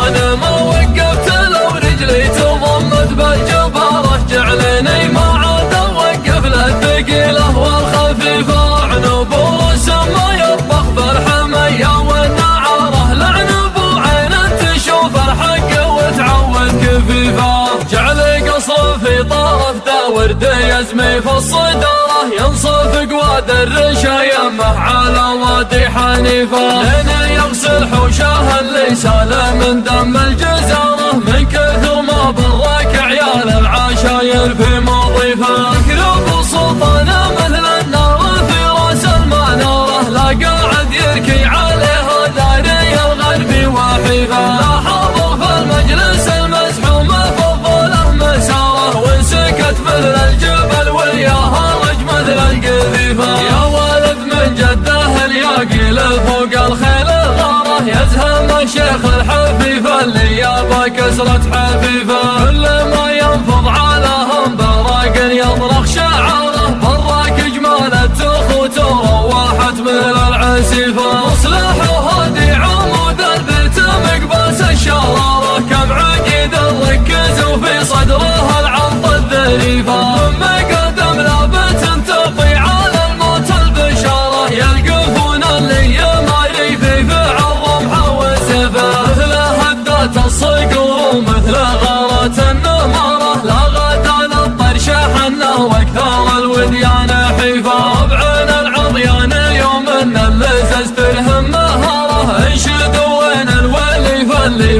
وانا ما وقفت لو رجلي تضمت بالجبارة، جعلني ما عاد اوقف للثقيلة والخفيفة. عنب ورسم ما يطبخ بالحمية والنعارة، لعنب وعين تشوف الحق وتعود كفيفة. جعل قصر في طرف ذا ورد يزمي في الصدارة، ينصف قواد الرشايمه على وادي حنيفة. لين يغسل حوشه اللي سال من دم الجزارة، من كثر ما برك عيال العشاير في مضيفه. يقرب سلطانه مثل النار في راس المنارة، لا قاعد يركي عليها داري الغربي وحيفه. لا حاضر في المجلس المزحوم فضله مساره، وانسكت مثل الجبل وياها رج مثل القذيفه. يا ولد من جده الياقي فوق الخيل الغاره، يزهم الشيخ الحفيفه اللي يابا كسرة حفيفه. كل ما ينفض علىهم براق يطرق شعاره، براك جمال التخوت وروحت مثل العسيفه. مصلح وهادي عمود البيت مقباس الشراره، كم عقيد ركز وفي صدرها العرض الذريفه. من قدم لابت تطي على الموت البشاره، يلقفون اللي يماري في فعل رمحه وسيفه. مثل هدات الصقور ومثل غارات النماره، لا غدا للطرش حنه واكثر الوديان حيفه. بعين العضيان اليوم ان اللزز تلهم مهاره، انشدوا وين الوليفه اللي